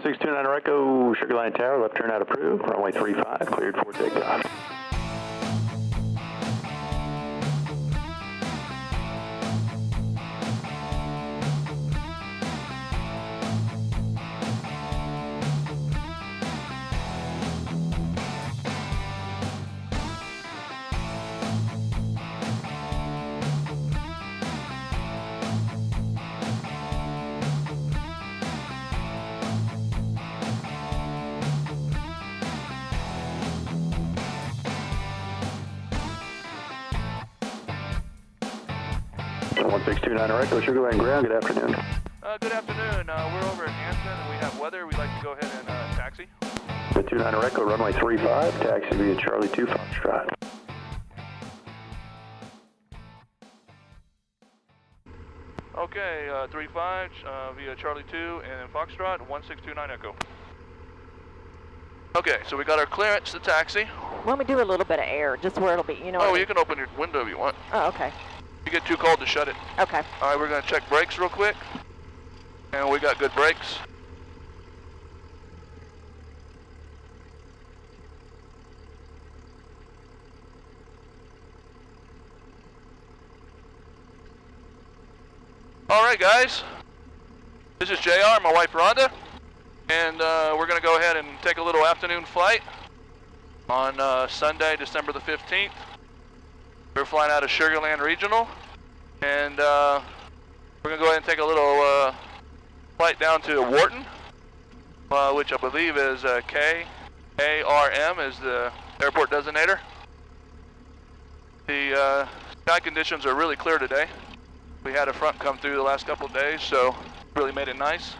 1629 Echo, Sugarland Tower, left turn out approved, runway 35, cleared for takeoff. One 1629 Echo, Sugarland ground, good afternoon. Good afternoon. We're over at Anson and we have weather. We'd like to go ahead and taxi. The 29 Echo, runway 35, taxi via Charlie 2 Foxtrot. Okay, 35 via Charlie 2 and Foxtrot, 1629 Echo. Okay, so we got our clearance to taxi. Why don't we do a little bit of air, just where it'll be, you know. Oh, you can open your window if you want. Oh, okay. You get too cold to shut it. Okay. All right, we're going to check brakes real quick. And we got good brakes. All right, guys. This is JR, my wife Rhonda. And we're going to go ahead and take a little afternoon flight on Sunday, December the 15th. We're flying out of Sugarland Regional, and we're going to go ahead and take a little flight down to Wharton, which I believe is KARM is the airport designator. The sky conditions are really clear today. We had a front come through the last couple of days, so really made it nice.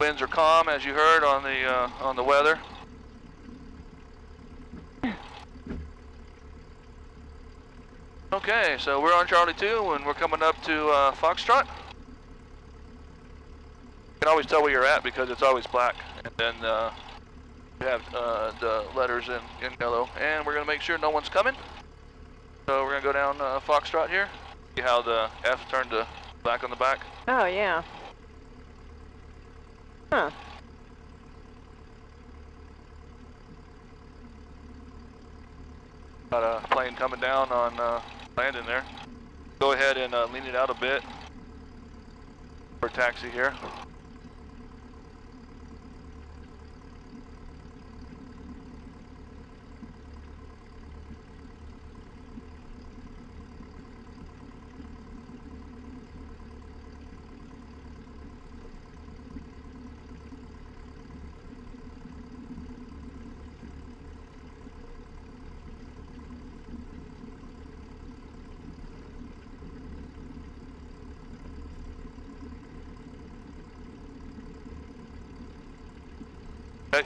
Winds are calm, as you heard on the weather. Okay, so we're on Charlie 2 and we're coming up to Foxtrot. You can always tell where you're at because it's always black, and then you have the letters in yellow. And we're going to make sure no one's coming. So we're going to go down Foxtrot here. See how the F turned to black on the back? Oh, yeah. Huh. Got a plane coming down on landing there. Go ahead and lean it out a bit for taxi here.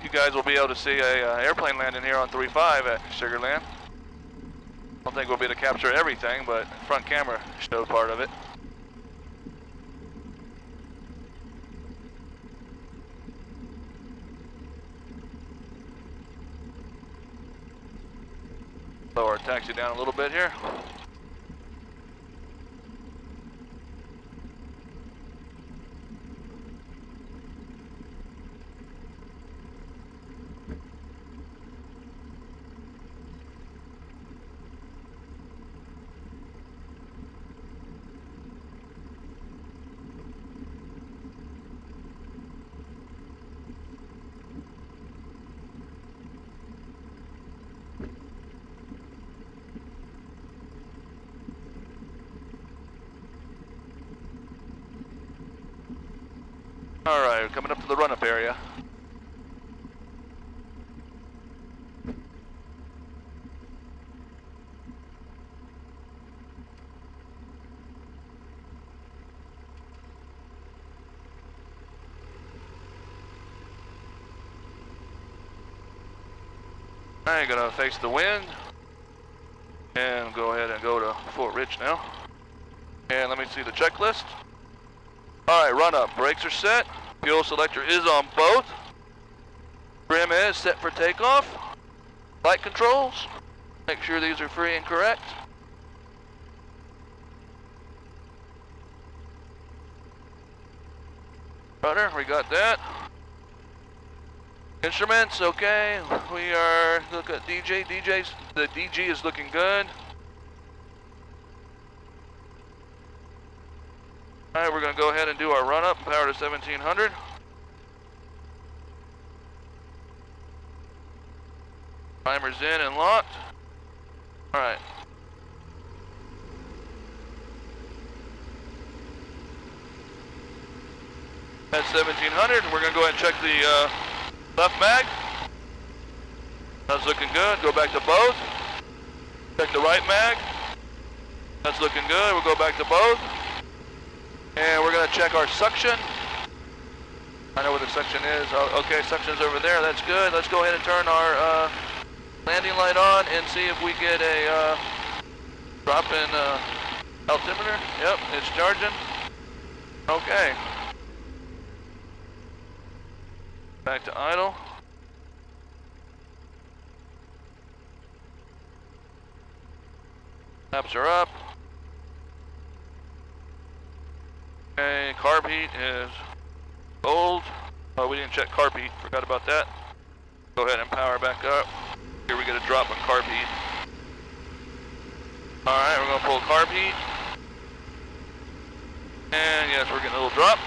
You guys will be able to see a airplane landing here on 35 at Sugarland. I don't think we'll be able to capture everything, but front camera showed part of it. Lower our taxi down a little bit here. All right, we're coming up to the run-up area. All right, gonna face the wind and go ahead and go to Fort Rich now. And let me see the checklist. All right, run up. Brakes are set. Fuel selector is on both. Trim is set for takeoff. Flight controls. Make sure these are free and correct. Rudder, we got that. Instruments, okay. We are, look at DJ. The DG is looking good. All right, we're gonna go ahead and do our run up, power to 1700. Timer's in and locked. All right. At 1700, we're gonna go ahead and check the left mag. That's looking good. Go back to both. Check the right mag. That's looking good. We'll go back to both. And we're gonna check our suction. I know where the suction is. Oh, okay, suction's over there. That's good. Let's go ahead and turn our landing light on and see if we get a drop in altimeter. Yep, it's charging. Okay. Back to idle. Laps are up. Okay, carb heat is gold. Oh, we didn't check carb heat. Forgot about that. Go ahead and power back up. Here we get a drop in carb heat. Alright, we're going to pull carb heat. And yes, we're getting a little drop.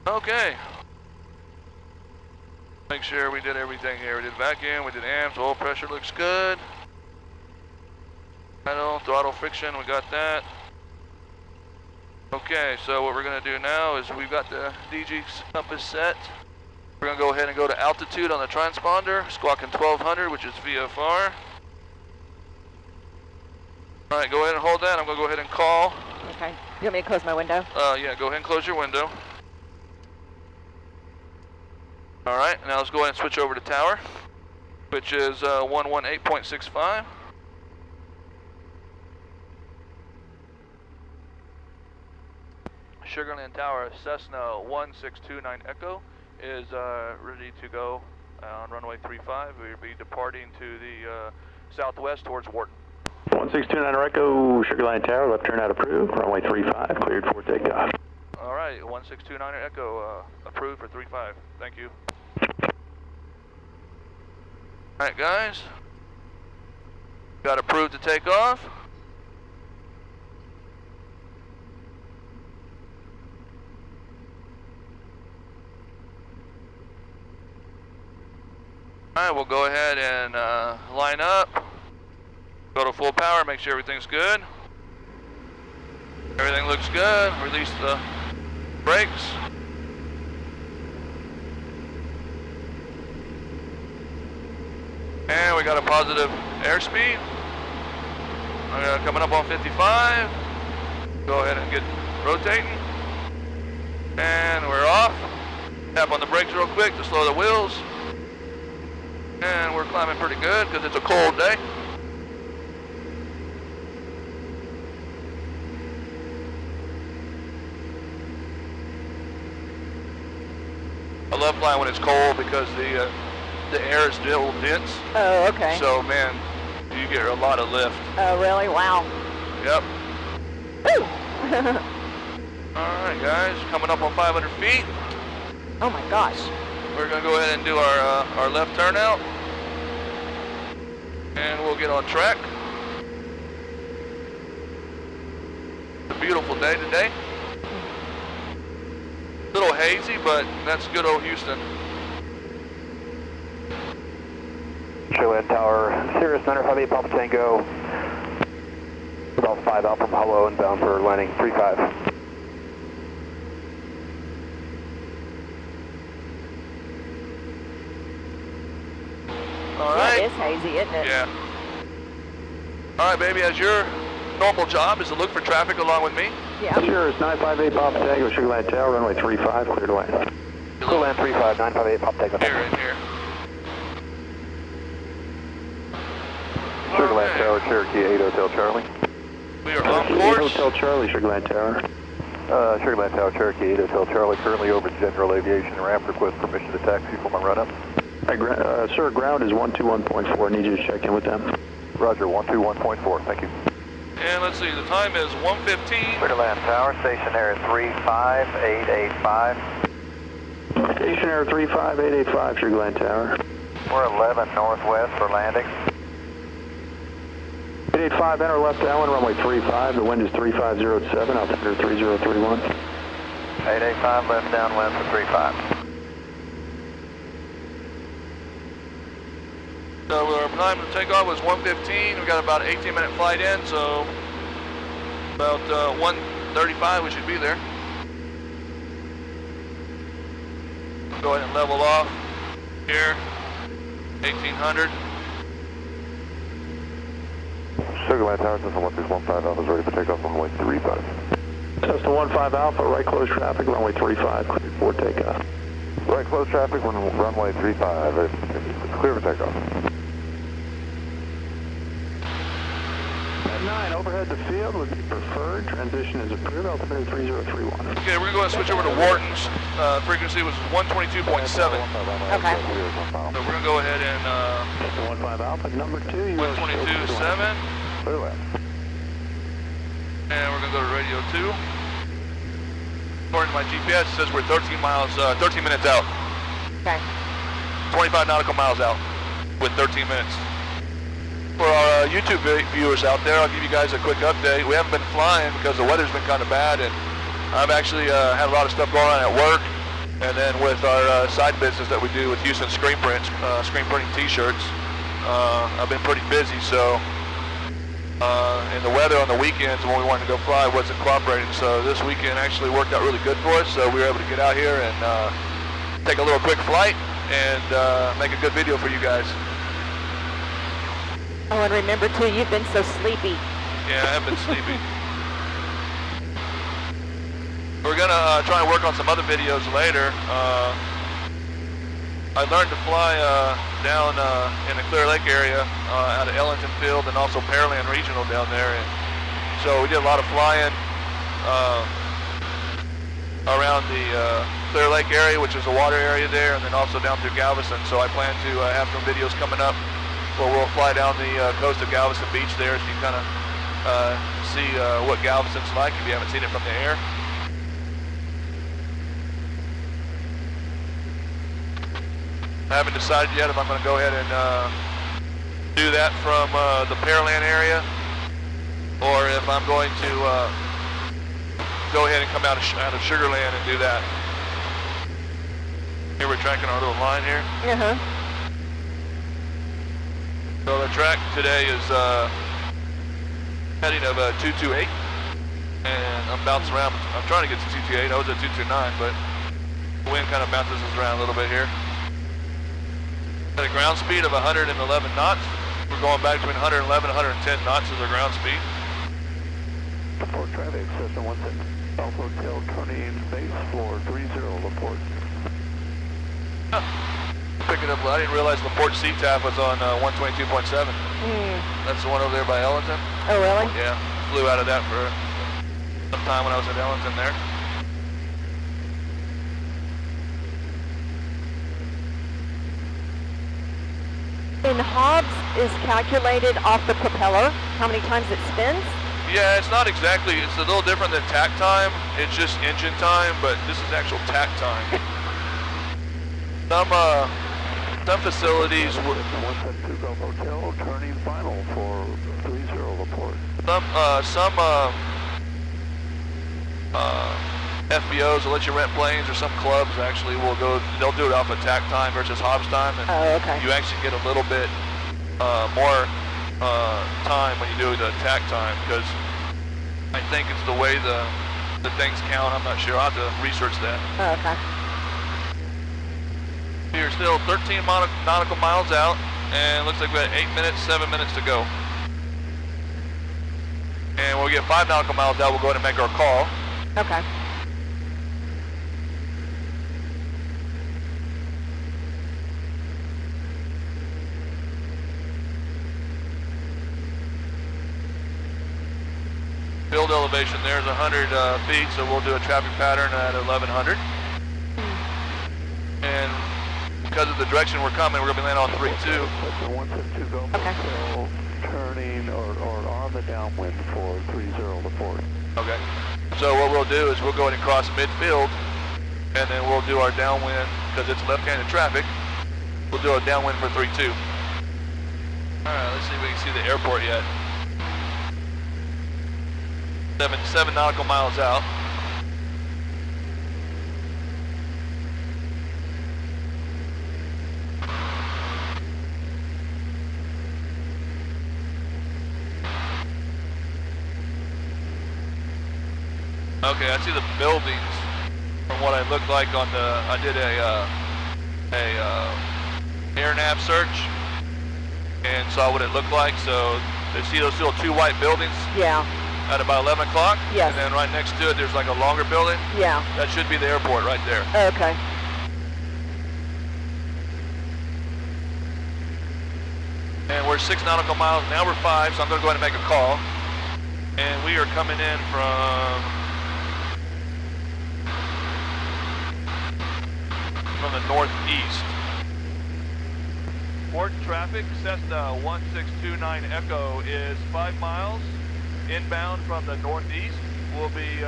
Okay. Make sure we did everything here. We did vacuum, we did amps, oil pressure looks good. Idle, throttle friction, we got that. Okay, so what we're gonna do now is we've got the DG compass set. We're gonna go ahead and go to altitude on the transponder, squawking 1200, which is VFR. All right, go ahead and hold that. I'm gonna go ahead and call. Okay. You want me to close my window? Yeah, go ahead and close your window. All right, now let's go ahead and switch over to tower, which is 118.65. Sugarland Tower, Cessna 1629 Echo is ready to go on runway 35. We'll be departing to the southwest towards Wharton. 1629 Echo, Sugarland Tower, left turn out approved, runway 35, cleared for takeoff. All right, 1629 Echo, approved for 35. Thank you. All right, guys. Got approved to take off. All right, we'll go ahead and line up. Go to full power, make sure everything's good. Everything looks good. Release the brakes. And we got a positive airspeed. Coming up on 55. Go ahead and get rotating. And we're off. Tap on the brakes real quick to slow the wheels. And we're climbing pretty good because it's a cold day. I love flying when it's cold because the air is still dense. Oh, okay. So, man, you get a lot of lift. Oh, really? Wow. Yep. Woo! All right, guys, coming up on 500 feet. Oh my gosh. We're gonna go ahead and do our left turnout, and we'll get on track. It's a beautiful day today. A little hazy, but that's good old Houston. Sugarland Tower, Sirius 958 Papa Tango, about 5 out from Hello and bound for landing 35. All right. It is hazy, isn't it? Yeah. All right, baby, as your normal job is to look for traffic along with me. Yeah. Sirius 958 Papa Tango, Sugarland Tower, runway 35, cleared to land. Sugarland 35, 958 Papa Tango. Here and here. Sugarland Right. Tower, Cherokee 8 Hotel Charlie. We are on 8 course. Hotel Charlie, Sugarland Tower. Sugarland Tower, Cherokee 8 Hotel Charlie, currently over General Aviation ramp, request permission to taxi for my run-up. Sir, ground is 121.4, need you to check in with them. Roger, 121.4, thank you. And let's see, the time is 1:15. Sugarland Tower, stationary 35885. Stationary 35885, Sugarland Tower. We're 11 northwest for landing. 885, enter left downwind, runway 35, the wind is 3507, altimeter 3031. 885, left downwind for 35. So our time to take off was 1:15. We got about an 18-minute flight in, so about 1:35 we should be there. Go ahead and level off here, 1800. Sugarland Tower, Cessna 1615 Alpha is ready for takeoff on runway 35. Cessna 15 Alpha, right close traffic, runway 35, cleared for takeoff. Right close traffic, runway 35, it's clear for takeoff. At 9, overhead to field would be preferred, transition is approved, altimeter 3031. Okay, we're going to go ahead and switch over to Wharton's. Frequency was 122.7. Okay. So we're going to go ahead and Cessna 15 Alpha, number 2, you 122.7. Clear left. And we're going to go to radio 2. According to my GPS, it says we're 13 minutes out. Okay. 25 nautical miles out with 13 minutes. For our YouTube viewers out there, I'll give you guys a quick update. We haven't been flying because the weather's been kind of bad, and I've actually had a lot of stuff going on at work, and then with our side business that we do with Houston screen printing t-shirts, I've been pretty busy, so and the weather on the weekends when we wanted to go fly wasn't cooperating, so this weekend actually worked out really good for us, so we were able to get out here and take a little quick flight and make a good video for you guys. Oh, and remember too, you've been so sleepy. Yeah, I have been sleepy. We're gonna try and work on some other videos later. I learned to fly down in the Clear Lake area out of Ellington Field and also Pearland Regional down there. And so we did a lot of flying around the Clear Lake area, which is a water area there, and then also down through Galveston. So I plan to have some videos coming up where we'll fly down the coast of Galveston Beach there, so you kind of see what Galveston's like if you haven't seen it from the air. I haven't decided yet if I'm going to go ahead and do that from the Pearland area, or if I'm going to go ahead and come out of Sugarland and do that. Here we're tracking our little line here. Uh-huh. So the track today is heading of 228, and I'm bouncing around. I'm trying to get to 228. I was at 229, but the wind kind of bounces us around a little bit here. At a ground speed of 111 knots. We're going back between 111 and 110 knots as our ground speed. Report traffic, Cessna 16 Alpha Hotel, turning base floor 30, report. Pick it up. I didn't realize LaPorte CTAF was on 122.7. That's the one over there by Ellington. Oh, really? Yeah, flew out of that for some time when I was at Ellington there. And Hobbs is calculated off the propeller, how many times it spins? Yeah, it's not exactly, it's a little different than tack time. It's just engine time, but this is actual tack time. Some facilities will... 172 Gulf Hotel, turning final for 30, report. Some FBOs will let you rent planes, or some clubs actually will go, they'll do it off of tack time versus Hobbs time, and you actually get a little bit more time when you do the tack time, because I think it's the way the things count. I'm not sure. I'll have to research that. Oh, okay. We're still 13 nautical miles out, and looks like we got 7 minutes to go. And when we get 5 nautical miles out, we'll go ahead and make our call. Okay. field elevation there is 100 feet, so we'll do a traffic pattern at 1100. And because of the direction we're coming, we're going to be landing on 3-2. Cessna 172 Go Hotel, turning or on the downwind for 30 to port. Okay. So what we'll do is we'll go ahead and cross midfield, and then we'll do our downwind, because it's left-handed traffic, we'll do a downwind for 3-2. Alright, let's see if we can see the airport yet. 7 nautical miles out. Okay, I see the buildings from what I looked like on the, I did a air nav search and saw what it looked like. So you see those little 2 white buildings? Yeah. At about 11 o'clock? Yes. And then right next to it, there's like a longer building? Yeah. That should be the airport right there. Okay. And we're 6 nautical miles, now we're 5, so I'm going to go ahead and make a call. And we are coming in from the northeast. Wharton traffic, Cessna 1629 Echo is 5 miles inbound from the northeast. We'll be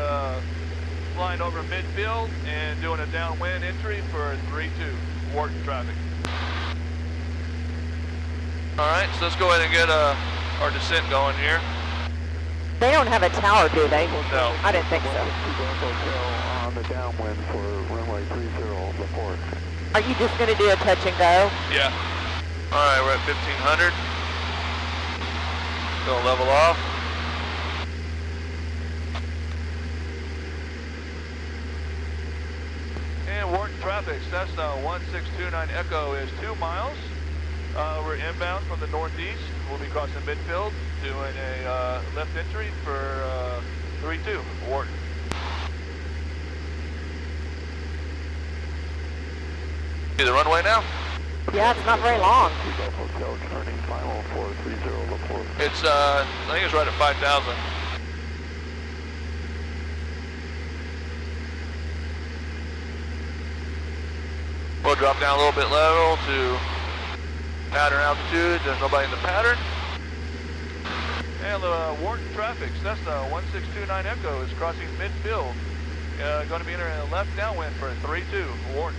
flying over midfield and doing a downwind entry for 3-2, Wharton traffic. Alright, so let's go ahead and get our descent going here. They don't have a tower, do they? No. I didn't think so. Hotel on the downwind for runway 30 report. Are you just going to do a touch and go? Yeah. Alright, we're at 1500. Gonna level off. And Wharton traffic, Cessna 1629 Echo is 2 miles. We're inbound from the northeast. We'll be crossing midfield, doing a left entry for 3-2, Wharton. See the runway now? Yeah, it's not very long. Hotel turning final for 30 report. It's, I think it's right at 5,000. We'll drop down a little bit level to pattern altitude. There's nobody in the pattern. And the Wharton traffic, Cessna 1629 Echo is crossing midfield. Going to be entering a left downwind for a 3-2, Wharton.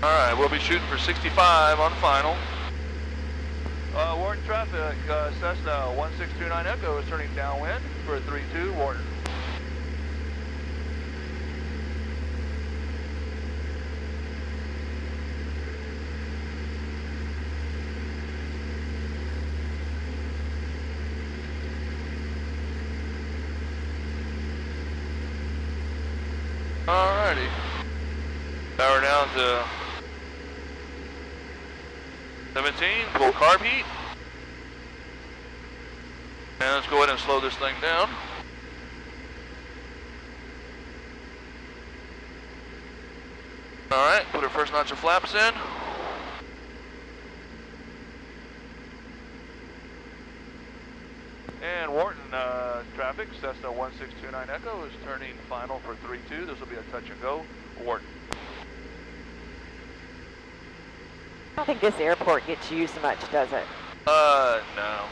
Alright, we'll be shooting for 65 on final. Wharton traffic, Cessna 1629 Echo is turning downwind for a 3-2, Wharton. Alrighty. Power down to 17, full carb heat. And let's go ahead and slow this thing down. Alright, put our first notch of flaps in. And Wharton traffic, Cessna 1629 Echo is turning final for 3-2. This will be a touch and go, Wharton. I don't think this airport gets used much, does it? No.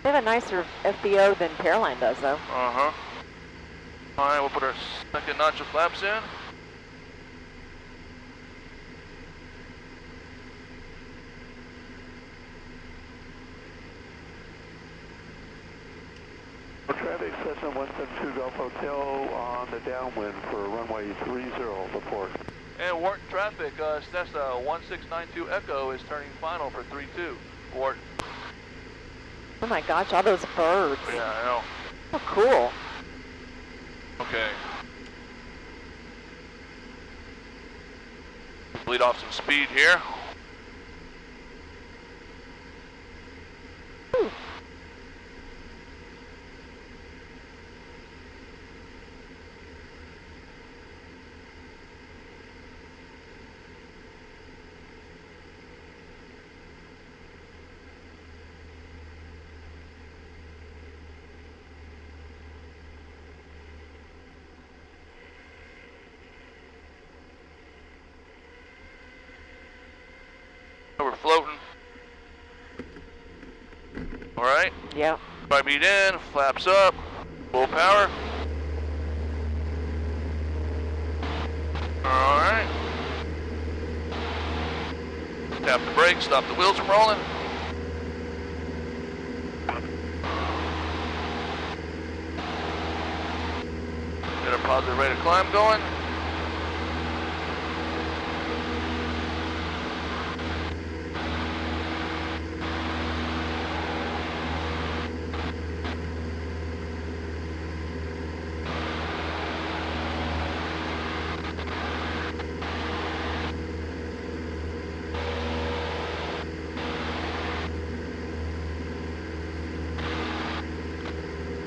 They have a nicer FBO than Pearland does, though. Uh-huh. Alright, we'll put our second notch of flaps in. Traffic, Cessna 172 Golf Hotel on the downwind for runway 30 report. And Wharton traffic, Cessna 1692 Echo is turning final for 3-2, Wharton. Oh my gosh, all those birds. Yeah, I know. Oh, cool. Okay. Bleed off some speed here. We're floating. All right. Yeah. 5 feet in, flaps up, full power. All right. Tap the brakes, stop the wheels from rolling. Get a positive rate of climb going.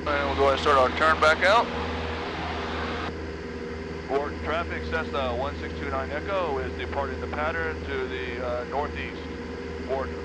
And we'll go ahead and start our turn back out. Wharton traffic, Cessna 1629 Echo is departing the pattern to the northeast. Wharton.